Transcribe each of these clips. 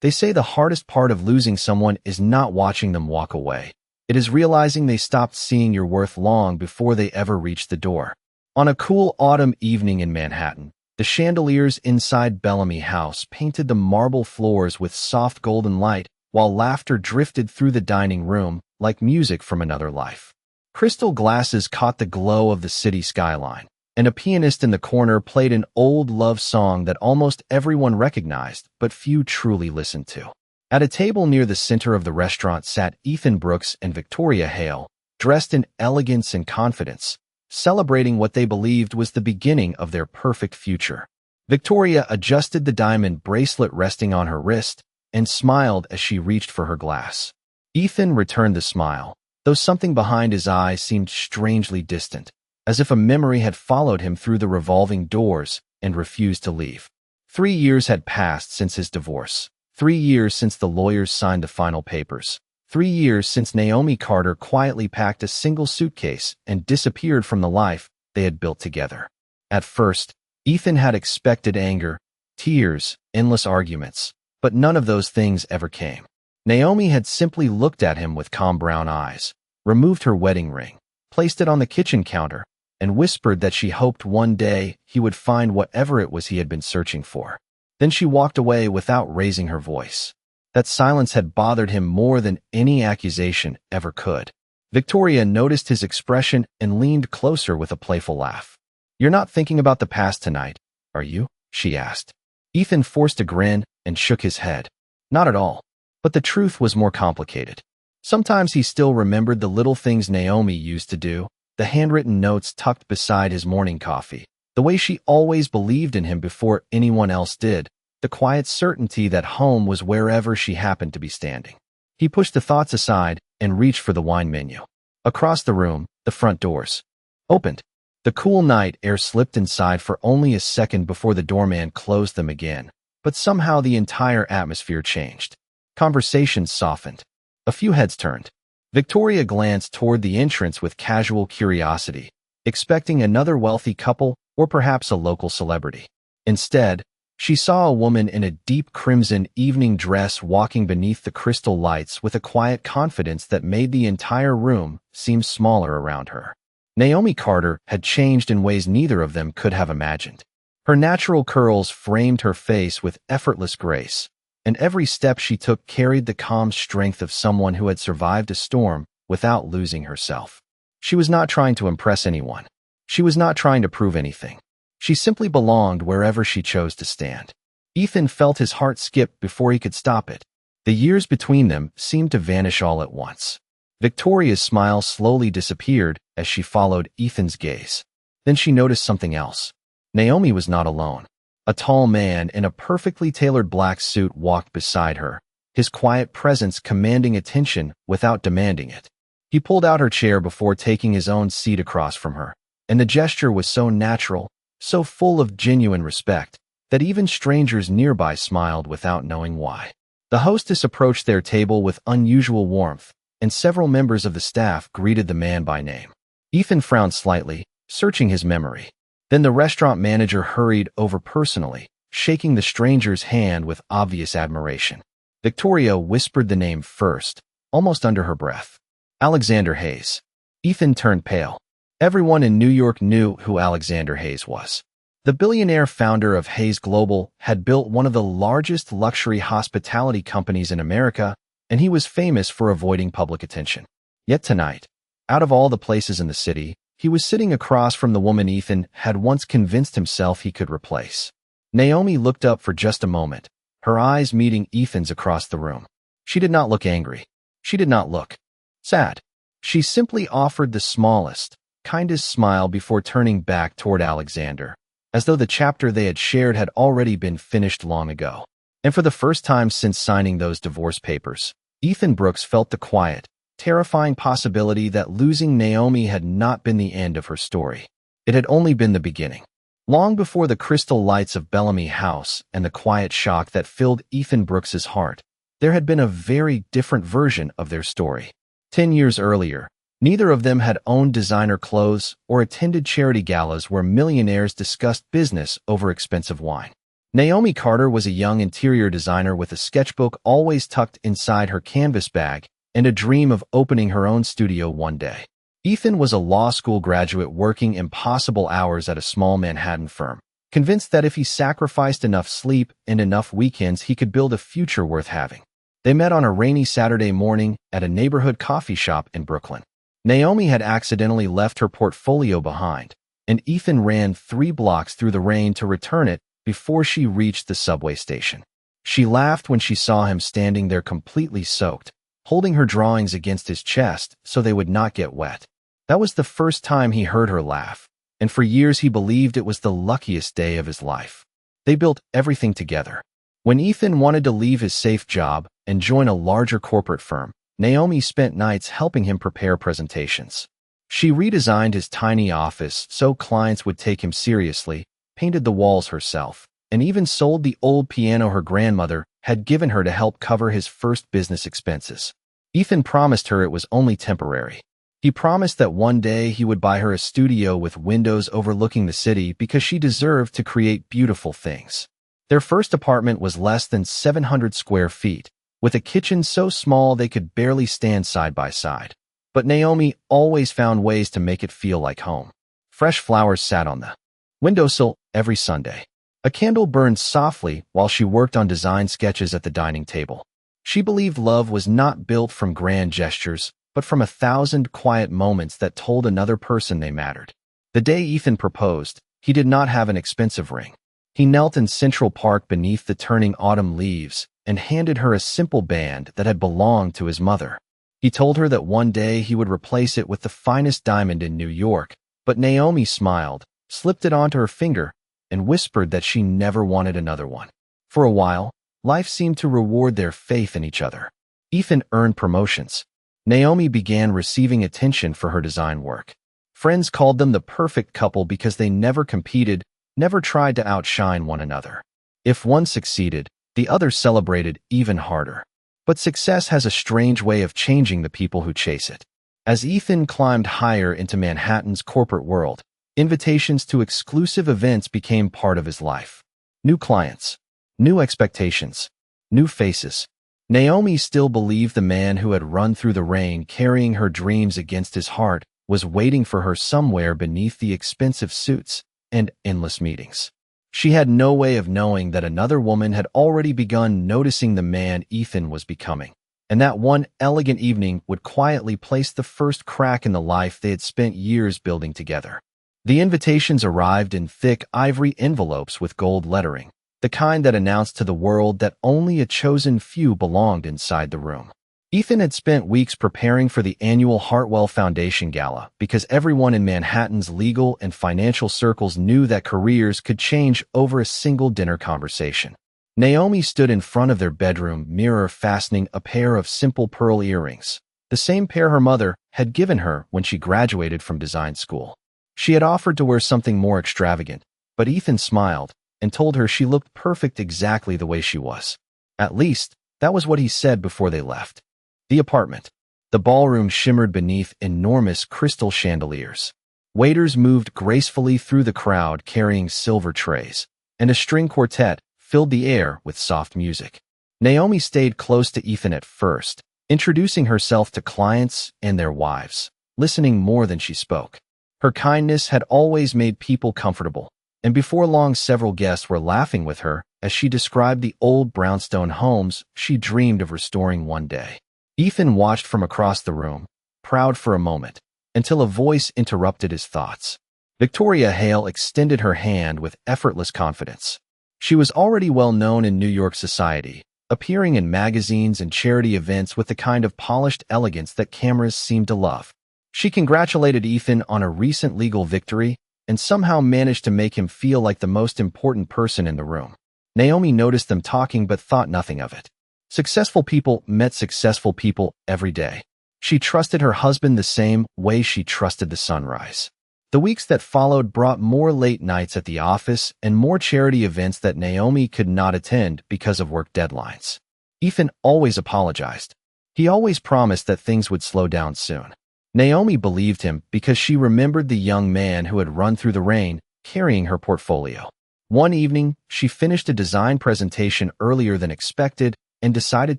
They say the hardest part of losing someone is not watching them walk away. It is realizing they stopped seeing your worth long before they ever reached the door. On a cool autumn evening in Manhattan, the chandeliers inside Bellamy House painted the marble floors with soft golden light, while laughter drifted through the dining room like music from another life. Crystal glasses caught the glow of the city skyline, and a pianist in the corner played an old love song that almost everyone recognized, but few truly listened to. At a table near the center of the restaurant sat Ethan Brooks and Victoria Hale, dressed in elegance and confidence, celebrating what they believed was the beginning of their perfect future. Victoria adjusted the diamond bracelet resting on her wrist and smiled as she reached for her glass. Ethan returned the smile, though something behind his eyes seemed strangely distant, as if a memory had followed him through the revolving doors and refused to leave. 3 years had passed since his divorce. 3 years since the lawyers signed the final papers. 3 years since Naomi Carter quietly packed a single suitcase and disappeared from the life they had built together. At first, Ethan had expected anger, tears, endless arguments, but none of those things ever came. Naomi had simply looked at him with calm brown eyes, removed her wedding ring, placed it on the kitchen counter, and whispered that she hoped one day he would find whatever it was he had been searching for. Then she walked away without raising her voice. That silence had bothered him more than any accusation ever could. Victoria noticed his expression and leaned closer with a playful laugh. "You're not thinking about the past tonight, are you?" she asked. Ethan forced a grin and shook his head. Not at all. But the truth was more complicated. Sometimes he still remembered the little things Naomi used to do, the handwritten notes tucked beside his morning coffee, the way she always believed in him before anyone else did, the quiet certainty that home was wherever she happened to be standing. He pushed the thoughts aside and reached for the wine menu. Across the room, the front doors opened. The cool night air slipped inside for only a second before the doorman closed them again, but somehow the entire atmosphere changed. Conversations softened. A few heads turned. Victoria glanced toward the entrance with casual curiosity, expecting another wealthy couple or perhaps a local celebrity. Instead, she saw a woman in a deep crimson evening dress walking beneath the crystal lights with a quiet confidence that made the entire room seem smaller around her. Naomi Carter had changed in ways neither of them could have imagined. Her natural curls framed her face with effortless grace, and every step she took carried the calm strength of someone who had survived a storm without losing herself. She was not trying to impress anyone. She was not trying to prove anything. She simply belonged wherever she chose to stand. Ethan felt his heart skip before he could stop it. The years between them seemed to vanish all at once. Victoria's smile slowly disappeared as she followed Ethan's gaze. Then she noticed something else. Naomi was not alone. A tall man in a perfectly tailored black suit walked beside her, his quiet presence commanding attention without demanding it. He pulled out her chair before taking his own seat across from her, and the gesture was so natural, so full of genuine respect, that even strangers nearby smiled without knowing why. The hostess approached their table with unusual warmth, and several members of the staff greeted the man by name. Ethan frowned slightly, searching his memory. Then the restaurant manager hurried over personally, shaking the stranger's hand with obvious admiration. Victoria whispered the name first, almost under her breath. Alexander Hayes. Ethan turned pale. Everyone in New York knew who Alexander Hayes was. The billionaire founder of Hayes Global had built one of the largest luxury hospitality companies in America, and he was famous for avoiding public attention. Yet tonight, out of all the places in the city, he was sitting across from the woman Ethan had once convinced himself he could replace. Naomi looked up for just a moment, her eyes meeting Ethan's across the room. She did not look angry. She did not look sad. She simply offered the smallest, kindest smile before turning back toward Alexander, as though the chapter they had shared had already been finished long ago. And for the first time since signing those divorce papers, Ethan Brooks felt the quiet, terrifying possibility that losing Naomi had not been the end of her story. It had only been the beginning. Long before the crystal lights of Bellamy House and the quiet shock that filled Ethan Brooks's heart, there had been a very different version of their story. 10 years earlier, neither of them had owned designer clothes or attended charity galas where millionaires discussed business over expensive wine. Naomi Carter was a young interior designer with a sketchbook always tucked inside her canvas bag and a dream of opening her own studio one day. Ethan was a law school graduate working impossible hours at a small Manhattan firm, convinced that if he sacrificed enough sleep and enough weekends, he could build a future worth having. They met on a rainy Saturday morning at a neighborhood coffee shop in Brooklyn. Naomi had accidentally left her portfolio behind, and Ethan ran 3 blocks through the rain to return it before she reached the subway station. She laughed when she saw him standing there completely soaked, holding her drawings against his chest so they would not get wet. That was the first time he heard her laugh, and for years he believed it was the luckiest day of his life. They built everything together. When Ethan wanted to leave his safe job and join a larger corporate firm, Naomi spent nights helping him prepare presentations. She redesigned his tiny office so clients would take him seriously, painted the walls herself, and even sold the old piano her grandmother had given her to help cover his first business expenses. Ethan promised her it was only temporary. He promised that one day he would buy her a studio with windows overlooking the city because she deserved to create beautiful things. Their first apartment was less than 700 square feet, with a kitchen so small they could barely stand side by side. But Naomi always found ways to make it feel like home. Fresh flowers sat on the windowsill every Sunday. A candle burned softly while she worked on design sketches at the dining table. She believed love was not built from grand gestures, but from 1,000 quiet moments that told another person they mattered. The day Ethan proposed, he did not have an expensive ring. He knelt in Central Park beneath the turning autumn leaves and handed her a simple band that had belonged to his mother. He told her that one day he would replace it with the finest diamond in New York, but Naomi smiled, slipped it onto her finger, and whispered that she never wanted another one. For a while, life seemed to reward their faith in each other. Ethan earned promotions. Naomi began receiving attention for her design work. Friends called them the perfect couple because they never competed, never tried to outshine one another. If one succeeded, the other celebrated even harder. But success has a strange way of changing the people who chase it. As Ethan climbed higher into Manhattan's corporate world, invitations to exclusive events became part of his life. New clients, new expectations, new faces. Naomi still believed the man who had run through the rain carrying her dreams against his heart was waiting for her somewhere beneath the expensive suits and endless meetings. She had no way of knowing that another woman had already begun noticing the man Ethan was becoming, and that one elegant evening would quietly place the first crack in the life they had spent years building together. The invitations arrived in thick ivory envelopes with gold lettering, the kind that announced to the world that only a chosen few belonged inside the room. Ethan had spent weeks preparing for the annual Hartwell Foundation Gala because everyone in Manhattan's legal and financial circles knew that careers could change over a single dinner conversation. Naomi stood in front of their bedroom mirror fastening a pair of simple pearl earrings, the same pair her mother had given her when she graduated from design school. She had offered to wear something more extravagant, but Ethan smiled and told her she looked perfect exactly the way she was. At least, that was what he said before they left. The apartment. The ballroom shimmered beneath enormous crystal chandeliers. Waiters moved gracefully through the crowd carrying silver trays, and a string quartet filled the air with soft music. Naomi stayed close to Ethan at first, introducing herself to clients and their wives, listening more than she spoke. Her kindness had always made people comfortable, and before long several guests were laughing with her as she described the old brownstone homes she dreamed of restoring one day. Ethan watched from across the room, proud for a moment, until a voice interrupted his thoughts. Victoria Hale extended her hand with effortless confidence. She was already well known in New York society, appearing in magazines and charity events with the kind of polished elegance that cameras seemed to love. She congratulated Ethan on a recent legal victory and somehow managed to make him feel like the most important person in the room. Naomi noticed them talking but thought nothing of it. Successful people met successful people every day. She trusted her husband the same way she trusted the sunrise. The weeks that followed brought more late nights at the office and more charity events that Naomi could not attend because of work deadlines. Ethan always apologized. He always promised that things would slow down soon. Naomi believed him because she remembered the young man who had run through the rain, carrying her portfolio. One evening, she finished a design presentation earlier than expected and decided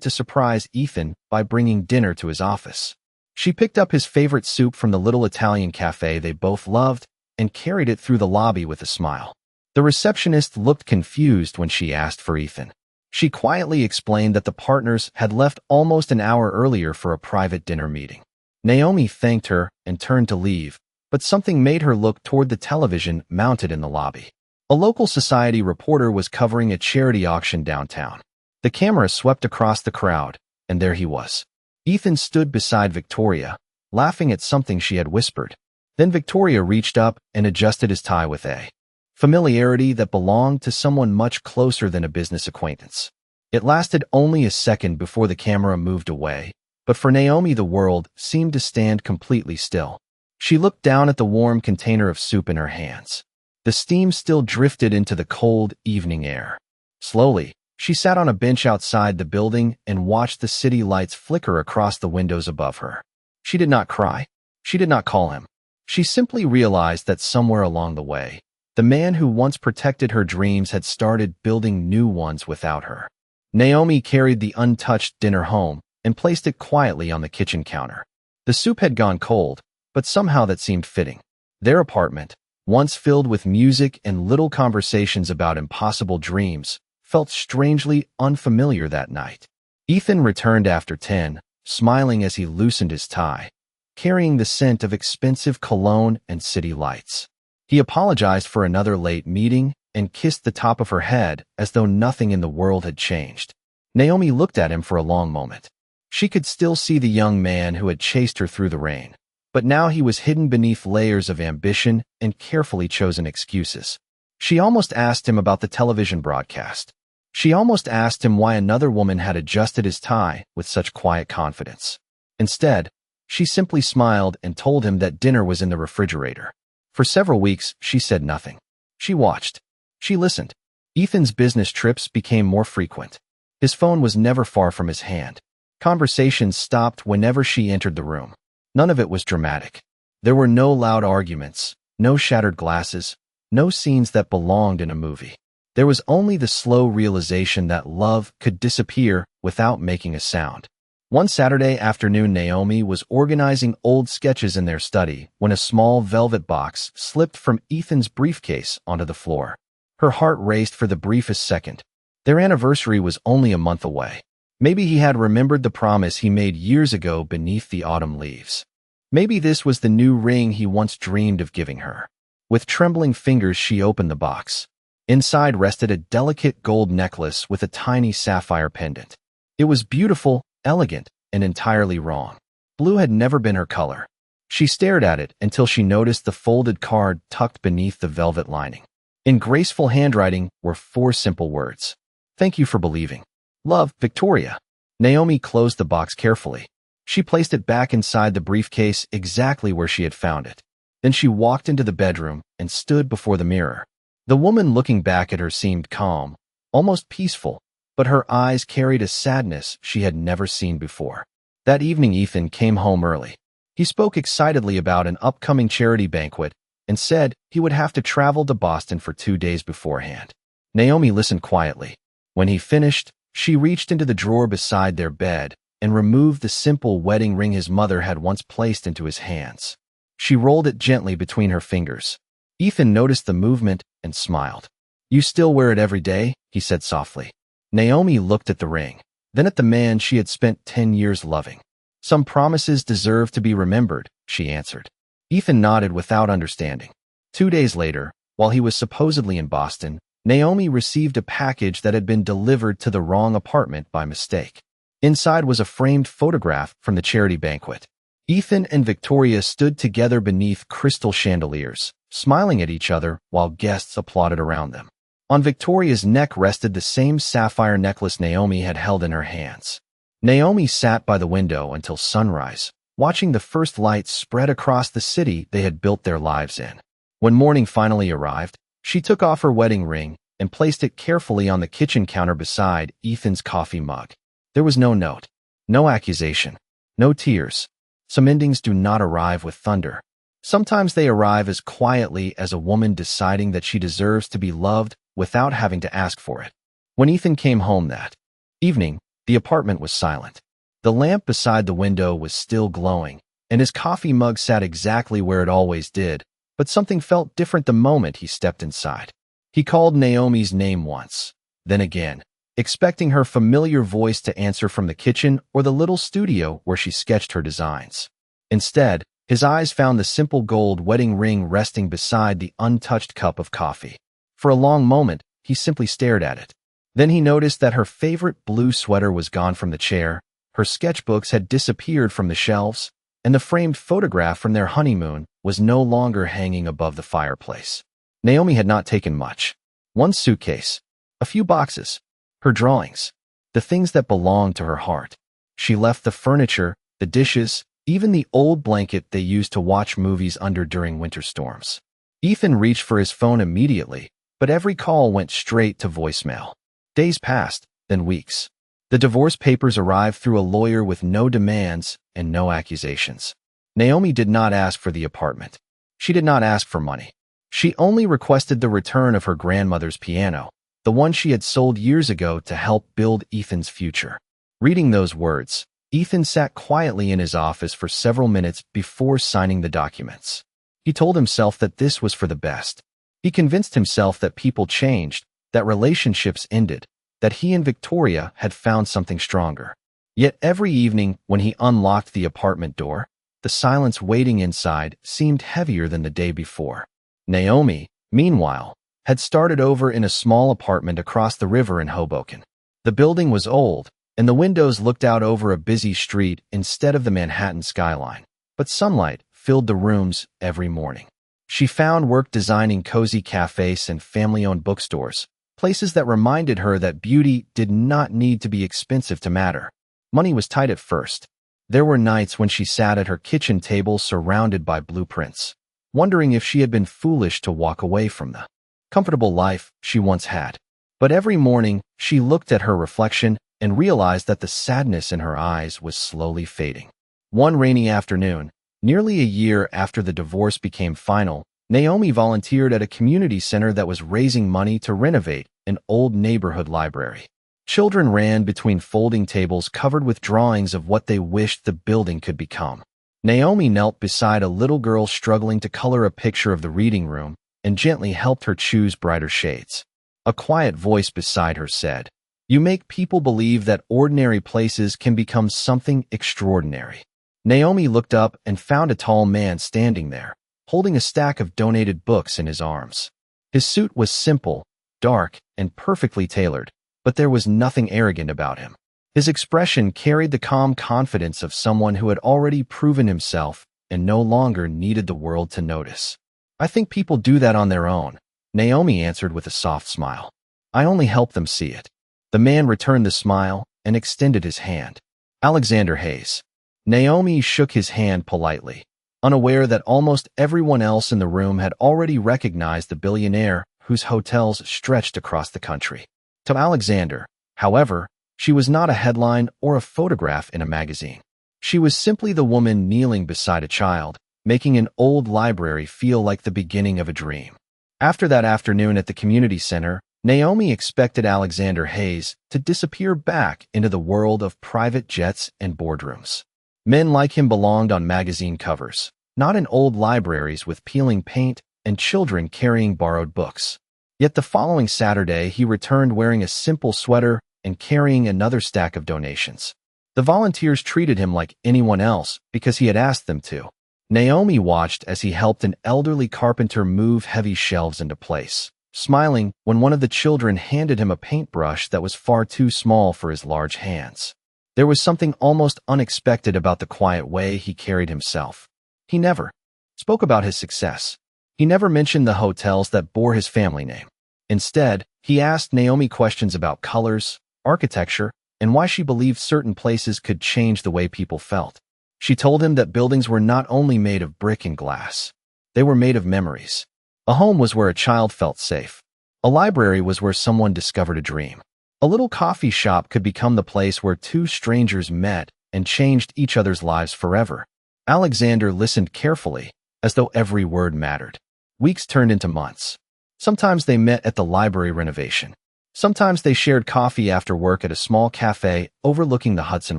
to surprise Ethan by bringing dinner to his office. She picked up his favorite soup from the little Italian cafe they both loved and carried it through the lobby with a smile. The receptionist looked confused when she asked for Ethan. She quietly explained that the partners had left almost an hour earlier for a private dinner meeting. Naomi thanked her and turned to leave, but something made her look toward the television mounted in the lobby. A local society reporter was covering a charity auction downtown. The camera swept across the crowd, and there he was. Ethan stood beside Victoria, laughing at something she had whispered. Then Victoria reached up and adjusted his tie with a familiarity that belonged to someone much closer than a business acquaintance. It lasted only a second before the camera moved away, but for Naomi the world seemed to stand completely still. She looked down at the warm container of soup in her hands. The steam still drifted into the cold evening air. Slowly, she sat on a bench outside the building and watched the city lights flicker across the windows above her. She did not cry. She did not call him. She simply realized that somewhere along the way, the man who once protected her dreams had started building new ones without her. Naomi carried the untouched dinner home and placed it quietly on the kitchen counter. The soup had gone cold, but somehow that seemed fitting. Their apartment, once filled with music and little conversations about impossible dreams, felt strangely unfamiliar that night. Ethan returned after 10, smiling as he loosened his tie, carrying the scent of expensive cologne and city lights. He apologized for another late meeting and kissed the top of her head as though nothing in the world had changed. Naomi looked at him for a long moment. She could still see the young man who had chased her through the rain, but now he was hidden beneath layers of ambition and carefully chosen excuses. She almost asked him about the television broadcast. She almost asked him why another woman had adjusted his tie with such quiet confidence. Instead, she simply smiled and told him that dinner was in the refrigerator. For several weeks, she said nothing. She watched. She listened. Ethan's business trips became more frequent. His phone was never far from his hand. Conversations stopped whenever she entered the room. None of it was dramatic. There were no loud arguments, no shattered glasses, no scenes that belonged in a movie. There was only the slow realization that love could disappear without making a sound. One Saturday afternoon, Naomi was organizing old sketches in their study when a small velvet box slipped from Ethan's briefcase onto the floor. Her heart raced for the briefest second. Their anniversary was only a month away. Maybe he had remembered the promise he made years ago beneath the autumn leaves. Maybe this was the new ring he once dreamed of giving her. With trembling fingers, she opened the box. Inside rested a delicate gold necklace with a tiny sapphire pendant. It was beautiful, elegant, and entirely wrong. Blue had never been her color. She stared at it until she noticed the folded card tucked beneath the velvet lining. In graceful handwriting were 4 simple words. "Thank you for believing. Love, Victoria." Naomi closed the box carefully. She placed it back inside the briefcase exactly where she had found it. Then she walked into the bedroom and stood before the mirror. The woman looking back at her seemed calm, almost peaceful, but her eyes carried a sadness she had never seen before. That evening, Ethan came home early. He spoke excitedly about an upcoming charity banquet and said he would have to travel to Boston for 2 days beforehand. Naomi listened quietly. When he finished, she reached into the drawer beside their bed and removed the simple wedding ring his mother had once placed into his hands. She rolled it gently between her fingers. Ethan noticed the movement and smiled. "You still wear it every day?" he said softly. Naomi looked at the ring, then at the man she had spent 10 years loving. "Some promises deserve to be remembered," she answered. Ethan nodded without understanding. 2 days later, while he was supposedly in Boston, Naomi received a package that had been delivered to the wrong apartment by mistake. Inside was a framed photograph from the charity banquet. Ethan and Victoria stood together beneath crystal chandeliers, smiling at each other while guests applauded around them. On Victoria's neck rested the same sapphire necklace Naomi had held in her hands. Naomi sat by the window until sunrise, watching the first lights spread across the city they had built their lives in. When morning finally arrived, she took off her wedding ring and placed it carefully on the kitchen counter beside Ethan's coffee mug. There was no note, no accusation, no tears. Some endings do not arrive with thunder. Sometimes they arrive as quietly as a woman deciding that she deserves to be loved without having to ask for it. When Ethan came home that evening, the apartment was silent. The lamp beside the window was still glowing, and his coffee mug sat exactly where it always did, but something felt different the moment he stepped inside. He called Naomi's name once, then again, expecting her familiar voice to answer from the kitchen or the little studio where she sketched her designs. Instead, his eyes found the simple gold wedding ring resting beside the untouched cup of coffee. For a long moment, he simply stared at it. Then he noticed that her favorite blue sweater was gone from the chair, her sketchbooks had disappeared from the shelves, and the framed photograph from their honeymoon was no longer hanging above the fireplace. Naomi had not taken much. One suitcase, a few boxes, her drawings, the things that belonged to her heart. She left the furniture, the dishes, even the old blanket they used to watch movies under during winter storms. Ethan reached for his phone immediately, but every call went straight to voicemail. Days passed, then weeks. The divorce papers arrived through a lawyer with no demands and no accusations. Naomi did not ask for the apartment. She did not ask for money. She only requested the return of her grandmother's piano, the one she had sold years ago to help build Ethan's future. Reading those words, Ethan sat quietly in his office for several minutes before signing the documents. He told himself that this was for the best. He convinced himself that people changed, that relationships ended, that he and Victoria had found something stronger. Yet every evening when he unlocked the apartment door, the silence waiting inside seemed heavier than the day before. Naomi, meanwhile, had started over in a small apartment across the river in Hoboken. The building was old, and the windows looked out over a busy street instead of the Manhattan skyline, but sunlight filled the rooms every morning. She found work designing cozy cafes and family-owned bookstores, places that reminded her that beauty did not need to be expensive to matter. Money was tight at first. There were nights when she sat at her kitchen table surrounded by blueprints, wondering if she had been foolish to walk away from the comfortable life she once had. But every morning, she looked at her reflection and realized that the sadness in her eyes was slowly fading. One rainy afternoon, nearly a year after the divorce became final, Naomi volunteered at a community center that was raising money to renovate an old neighborhood library. Children ran between folding tables covered with drawings of what they wished the building could become. Naomi knelt beside a little girl struggling to color a picture of the reading room and gently helped her choose brighter shades. A quiet voice beside her said, "You make people believe that ordinary places can become something extraordinary." Naomi looked up and found a tall man standing there, holding a stack of donated books in his arms. His suit was simple, dark, and perfectly tailored, but there was nothing arrogant about him. His expression carried the calm confidence of someone who had already proven himself and no longer needed the world to notice. "I think people do that on their own," Naomi answered with a soft smile. "I only help them see it." The man returned the smile and extended his hand. "Alexander Hayes." Naomi shook his hand politely, unaware that almost everyone else in the room had already recognized the billionaire whose hotels stretched across the country. To Alexander, however, she was not a headline or a photograph in a magazine. She was simply the woman kneeling beside a child, making an old library feel like the beginning of a dream. After that afternoon at the community center, Naomi expected Alexander Hayes to disappear back into the world of private jets and boardrooms. Men like him belonged on magazine covers, not in old libraries with peeling paint and children carrying borrowed books. Yet the following Saturday, he returned wearing a simple sweater and carrying another stack of donations. The volunteers treated him like anyone else because he had asked them to. Naomi watched as he helped an elderly carpenter move heavy shelves into place, smiling when one of the children handed him a paintbrush that was far too small for his large hands. There was something almost unexpected about the quiet way he carried himself. He never spoke about his success. He never mentioned the hotels that bore his family name. Instead, he asked Naomi questions about colors, architecture, and why she believed certain places could change the way people felt. She told him that buildings were not only made of brick and glass. They were made of memories. A home was where a child felt safe. A library was where someone discovered a dream. A little coffee shop could become the place where two strangers met and changed each other's lives forever. Alexander listened carefully, as though every word mattered. Weeks turned into months. Sometimes they met at the library renovation. Sometimes they shared coffee after work at a small cafe overlooking the Hudson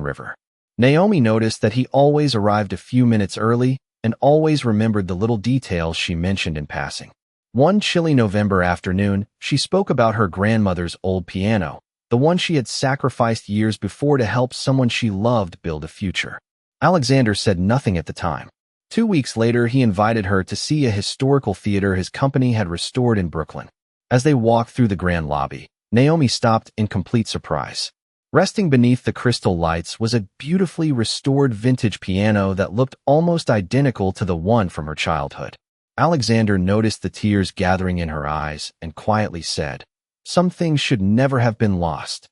River. Naomi noticed that he always arrived a few minutes early and always remembered the little details she mentioned in passing. One chilly November afternoon, she spoke about her grandmother's old piano, the one she had sacrificed years before to help someone she loved build a future. Alexander said nothing at the time. 2 weeks later, he invited her to see a historical theater his company had restored in Brooklyn. As they walked through the grand lobby, Naomi stopped in complete surprise. Resting beneath the crystal lights was a beautifully restored vintage piano that looked almost identical to the one from her childhood. Alexander noticed the tears gathering in her eyes and quietly said, "Some things should never have been lost."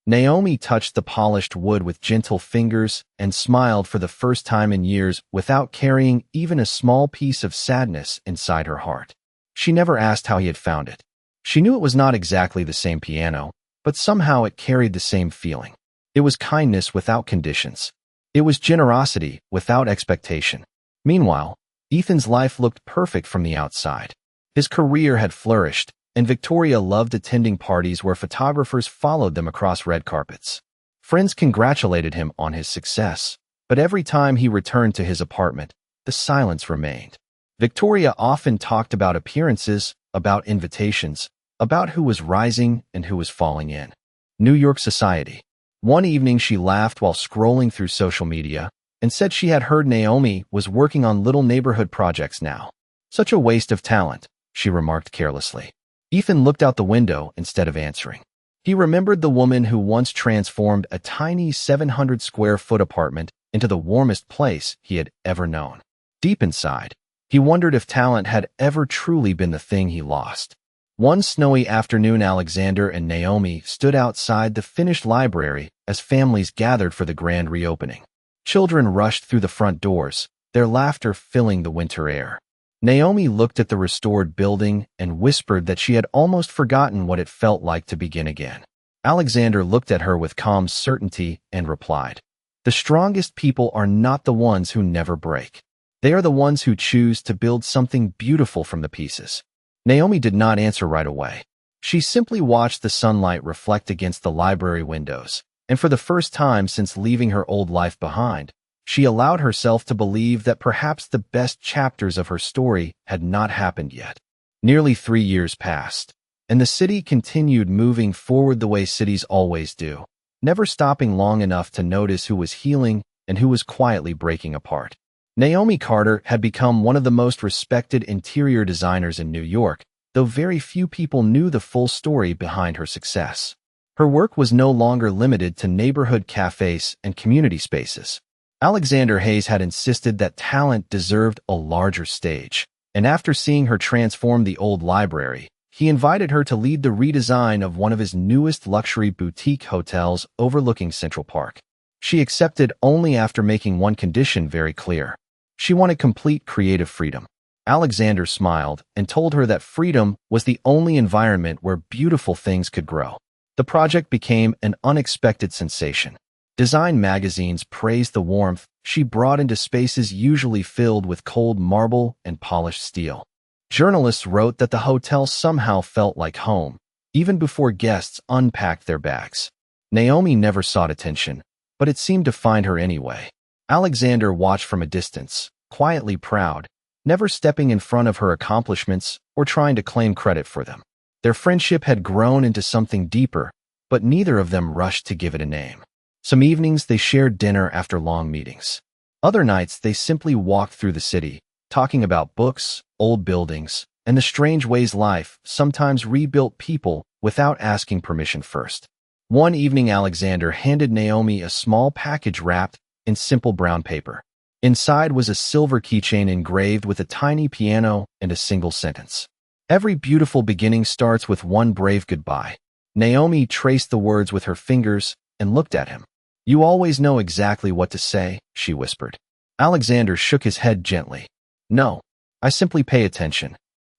Naomi touched the polished wood with gentle fingers and smiled for the first time in years without carrying even a small piece of sadness inside her heart. She never asked how he had found it. She knew it was not exactly the same piano, but somehow it carried the same feeling. It was kindness without conditions. It was generosity without expectation. Meanwhile, Ethan's life looked perfect from the outside. His career had flourished, and Victoria loved attending parties where photographers followed them across red carpets. Friends congratulated him on his success, but every time he returned to his apartment, the silence remained. Victoria often talked about appearances, about invitations, about who was rising and who was falling in. New York society. One evening she laughed while scrolling through social media and said she had heard Naomi was working on little neighborhood projects now. "Such a waste of talent," she remarked carelessly. Ethan looked out the window instead of answering. He remembered the woman who once transformed a tiny 700-square-foot apartment into the warmest place he had ever known. Deep inside, he wondered if talent had ever truly been the thing he lost. One snowy afternoon, Alexander and Naomi stood outside the finished library as families gathered for the grand reopening. Children rushed through the front doors, their laughter filling the winter air. Naomi looked at the restored building and whispered that she had almost forgotten what it felt like to begin again. Alexander looked at her with calm certainty and replied, "The strongest people are not the ones who never break. They are the ones who choose to build something beautiful from the pieces." Naomi did not answer right away. She simply watched the sunlight reflect against the library windows, and for the first time since leaving her old life behind, she allowed herself to believe that perhaps the best chapters of her story had not happened yet. Nearly 3 years passed, and the city continued moving forward the way cities always do, never stopping long enough to notice who was healing and who was quietly breaking apart. Naomi Carter had become one of the most respected interior designers in New York, though very few people knew the full story behind her success. Her work was no longer limited to neighborhood cafes and community spaces. Alexander Hayes had insisted that talent deserved a larger stage, and after seeing her transform the old library, he invited her to lead the redesign of one of his newest luxury boutique hotels overlooking Central Park. She accepted only after making one condition very clear. She wanted complete creative freedom. Alexander smiled and told her that freedom was the only environment where beautiful things could grow. The project became an unexpected sensation. Design magazines praised the warmth she brought into spaces usually filled with cold marble and polished steel. Journalists wrote that the hotel somehow felt like home, even before guests unpacked their bags. Naomi never sought attention, but it seemed to find her anyway. Alexander watched from a distance, quietly proud, never stepping in front of her accomplishments or trying to claim credit for them. Their friendship had grown into something deeper, but neither of them rushed to give it a name. Some evenings they shared dinner after long meetings. Other nights they simply walked through the city, talking about books, old buildings, and the strange ways life sometimes rebuilt people without asking permission first. One evening Alexander handed Naomi a small package wrapped in simple brown paper. Inside was a silver keychain engraved with a tiny piano and a single sentence. "Every beautiful beginning starts with one brave goodbye." Naomi traced the words with her fingers and looked at him. "You always know exactly what to say," she whispered. Alexander shook his head gently. "No, I simply pay attention."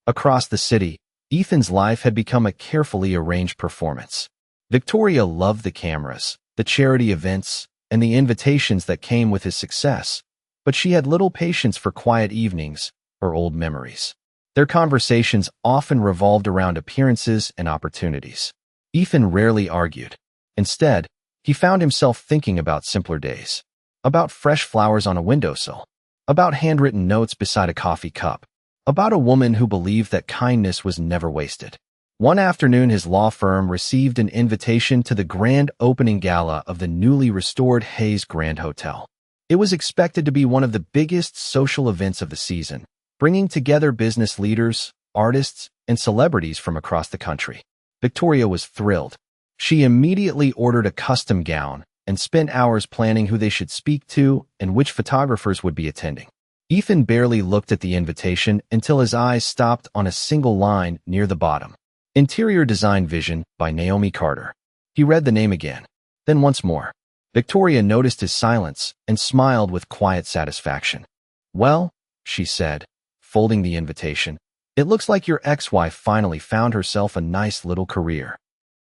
Across the city, Ethan's life had become a carefully arranged performance. Victoria loved the cameras, the charity events, and the invitations that came with his success, but she had little patience for quiet evenings or old memories. Their conversations often revolved around appearances and opportunities. Ethan rarely argued. Instead, he found himself thinking about simpler days, about fresh flowers on a windowsill, about handwritten notes beside a coffee cup, about a woman who believed that kindness was never wasted. One afternoon, his law firm received an invitation to the grand opening gala of the newly restored Hayes Grand Hotel. It was expected to be one of the biggest social events of the season, bringing together business leaders, artists, and celebrities from across the country. Victoria was thrilled. She immediately ordered a custom gown and spent hours planning who they should speak to and which photographers would be attending. Ethan barely looked at the invitation until his eyes stopped on a single line near the bottom. Interior Design Vision by Naomi Carter. He read the name again, then once more. Victoria noticed his silence and smiled with quiet satisfaction. "Well," she said, folding the invitation, "it looks like your ex-wife finally found herself a nice little career."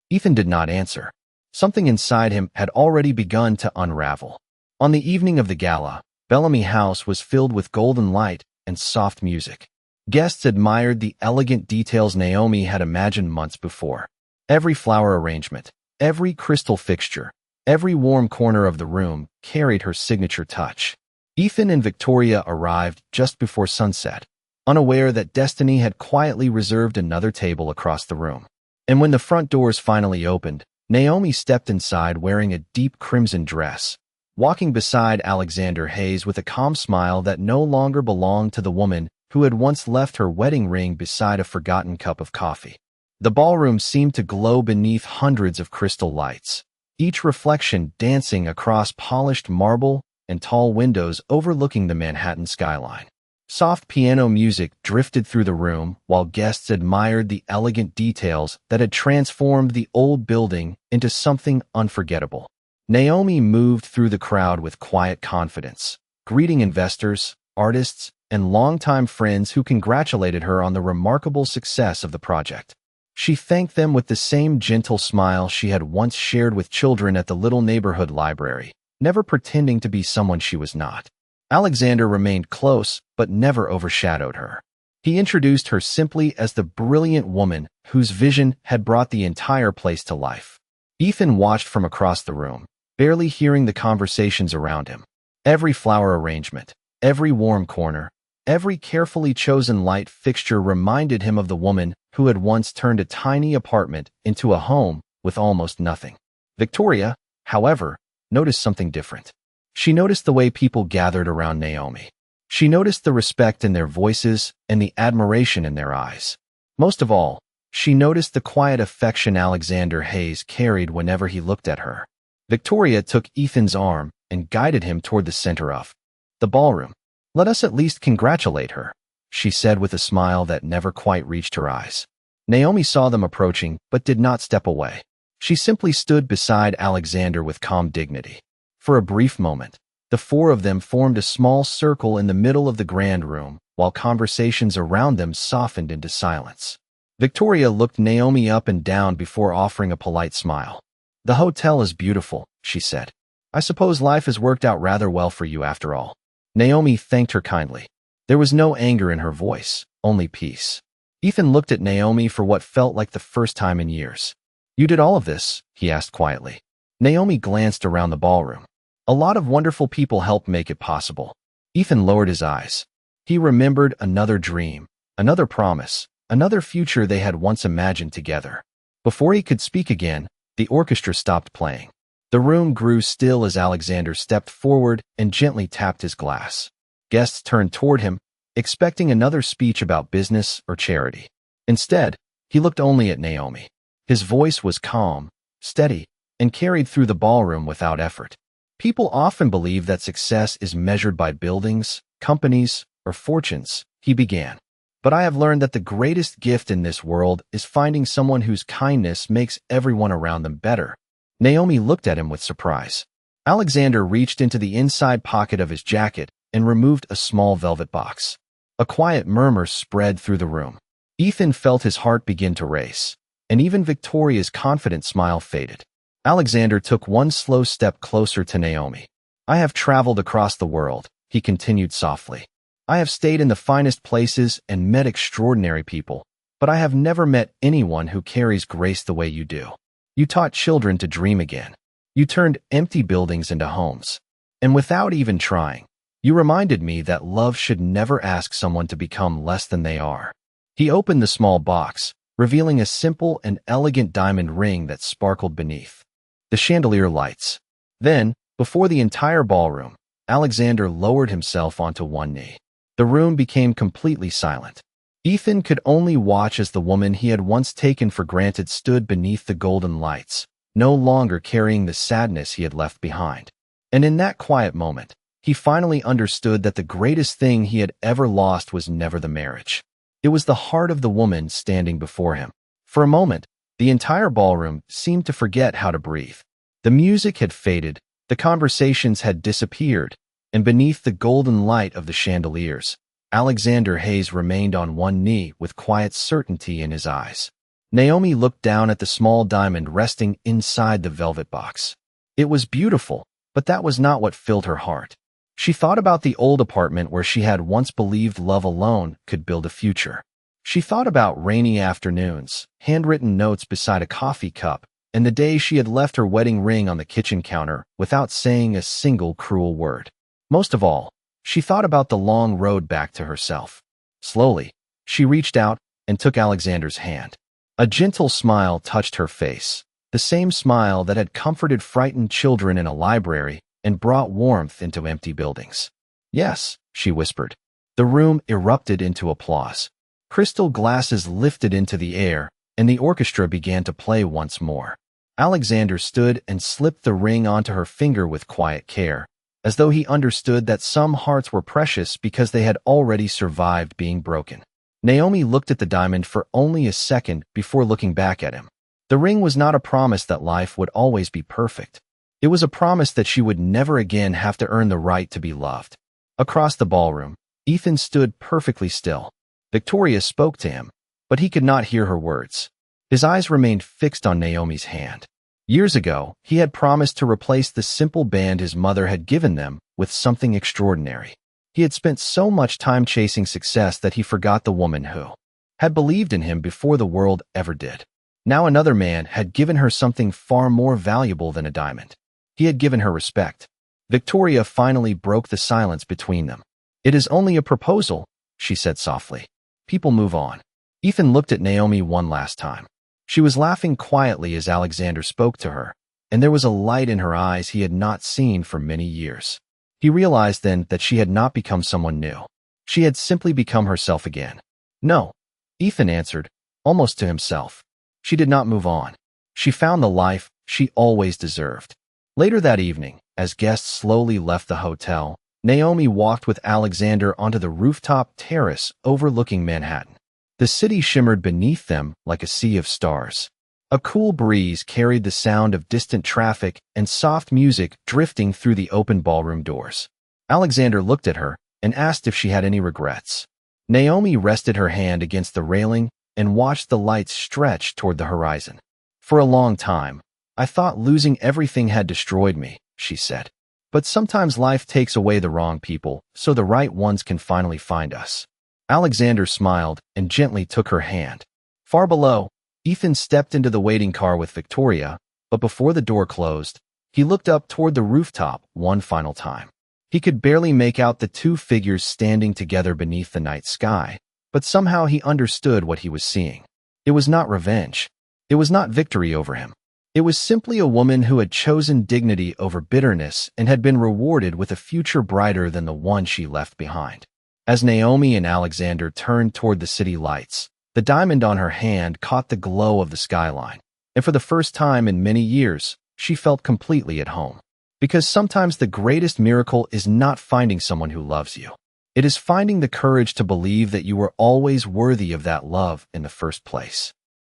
Ethan did not answer. Something inside him had already begun to unravel. On the evening of the gala, Bellamy House was filled with golden light and soft music. Guests admired the elegant details Naomi had imagined months before. Every flower arrangement, every crystal fixture, every warm corner of the room carried her signature touch. Ethan and Victoria arrived just before sunset, unaware that destiny had quietly reserved another table across the room. And when the front doors finally opened, Naomi stepped inside wearing a deep crimson dress, walking beside Alexander Hayes with a calm smile that no longer belonged to the woman who had once left her wedding ring beside a forgotten cup of coffee. The ballroom seemed to glow beneath hundreds of crystal lights, each reflection dancing across polished marble and tall windows overlooking the Manhattan skyline. Soft piano music drifted through the room while guests admired the elegant details that had transformed the old building into something unforgettable. Naomi moved through the crowd with quiet confidence, greeting investors, artists, and longtime friends who congratulated her on the remarkable success of the project. She thanked them with the same gentle smile she had once shared with children at the little neighborhood library, never pretending to be someone she was not. Alexander remained close, but never overshadowed her. He introduced her simply as the brilliant woman whose vision had brought the entire place to life. Ethan watched from across the room, barely hearing the conversations around him. Every flower arrangement, every warm corner, every carefully chosen light fixture reminded him of the woman who had once turned a tiny apartment into a home with almost nothing. Victoria, however, noticed something different. She noticed the way people gathered around Naomi. She noticed the respect in their voices and the admiration in their eyes. Most of all, she noticed the quiet affection Alexander Hayes carried whenever he looked at her. Victoria took Ethan's arm and guided him toward the center of the ballroom. "Let us at least congratulate her," she said with a smile that never quite reached her eyes. Naomi saw them approaching but did not step away. She simply stood beside Alexander with calm dignity. For a brief moment, the four of them formed a small circle in the middle of the grand room, while conversations around them softened into silence. Victoria looked Naomi up and down before offering a polite smile. "The hotel is beautiful," she said. "I suppose life has worked out rather well for you after all." Naomi thanked her kindly. There was no anger in her voice, only peace. Ethan looked at Naomi for what felt like the first time in years. "You did all of this?" he asked quietly. Naomi glanced around the ballroom. "A lot of wonderful people helped make it possible." Ethan lowered his eyes. He remembered another dream, another promise, another future they had once imagined together. Before he could speak again, the orchestra stopped playing. The room grew still as Alexander stepped forward and gently tapped his glass. Guests turned toward him, expecting another speech about business or charity. Instead, he looked only at Naomi. His voice was calm, steady, and carried through the ballroom without effort. "People often believe that success is measured by buildings, companies, or fortunes," he began. "But I have learned that the greatest gift in this world is finding someone whose kindness makes everyone around them better." Naomi looked at him with surprise. Alexander reached into the inside pocket of his jacket and removed a small velvet box. A quiet murmur spread through the room. Ethan felt his heart begin to race, and even Victoria's confident smile faded. Alexander took one slow step closer to Naomi. "I have traveled across the world," he continued softly. I have stayed in the finest places and met extraordinary people, but I have never met anyone who carries grace the way you do. You taught children to dream again. You turned empty buildings into homes. And without even trying, you reminded me that love should never ask someone to become less than they are." He opened the small box, revealing a simple and elegant diamond ring that sparkled beneath the chandelier lights. Then, before the entire ballroom, Alexander lowered himself onto one knee. The room became completely silent. Ethan could only watch as the woman he had once taken for granted stood beneath the golden lights, no longer carrying the sadness he had left behind. And in that quiet moment, he finally understood that the greatest thing he had ever lost was never the marriage. It was the heart of the woman standing before him. For a moment, the entire ballroom seemed to forget how to breathe. The music had faded, the conversations had disappeared, and beneath the golden light of the chandeliers, Alexander Hayes remained on one knee with quiet certainty in his eyes. Naomi looked down at the small diamond resting inside the velvet box. It was beautiful, but that was not what filled her heart. She thought about the old apartment where she had once believed love alone could build a future. She thought about rainy afternoons, handwritten notes beside a coffee cup, and the day she had left her wedding ring on the kitchen counter without saying a single cruel word. Most of all, she thought about the long road back to herself. Slowly, she reached out and took Alexander's hand. A gentle smile touched her face, the same smile that had comforted frightened children in a library and brought warmth into empty buildings. "Yes," she whispered. The room erupted into applause. Crystal glasses lifted into the air, and the orchestra began to play once more. Alexander stood and slipped the ring onto her finger with quiet care, as though he understood that some hearts were precious because they had already survived being broken. Naomi looked at the diamond for only a second before looking back at him. The ring was not a promise that life would always be perfect. It was a promise that she would never again have to earn the right to be loved. Across the ballroom, Ethan stood perfectly still. Victoria spoke to him, but he could not hear her words. His eyes remained fixed on Naomi's hand. Years ago, he had promised to replace the simple band his mother had given them with something extraordinary. He had spent so much time chasing success that he forgot the woman who had believed in him before the world ever did. Now another man had given her something far more valuable than a diamond. He had given her respect. Victoria finally broke the silence between them. "It is only a proposal," she said softly. "People move on." Ethan looked at Naomi one last time. She was laughing quietly as Alexander spoke to her, and there was a light in her eyes he had not seen for many years. He realized then that she had not become someone new. She had simply become herself again. "No," Ethan answered, almost to himself. She did not move on. She found the life she always deserved. Later that evening, as guests slowly left the hotel, Naomi walked with Alexander onto the rooftop terrace overlooking Manhattan. The city shimmered beneath them like a sea of stars. A cool breeze carried the sound of distant traffic and soft music drifting through the open ballroom doors. Alexander looked at her and asked if she had any regrets. Naomi rested her hand against the railing and watched the lights stretch toward the horizon. "For a long time, I thought losing everything had destroyed me," she said. "But sometimes life takes away the wrong people, so the right ones can finally find us." Alexander smiled and gently took her hand. Far below, Ethan stepped into the waiting car with Victoria, but before the door closed, he looked up toward the rooftop one final time. He could barely make out the two figures standing together beneath the night sky, but somehow he understood what he was seeing. It was not revenge. It was not victory over him. It was simply a woman who had chosen dignity over bitterness and had been rewarded with a future brighter than the one she left behind. As Naomi and Alexander turned toward the city lights, the diamond on her hand caught the glow of the skyline, and for the first time in many years, she felt completely at home. Because sometimes the greatest miracle is not finding someone who loves you. It is finding the courage to believe that you were always worthy of that love in the first place.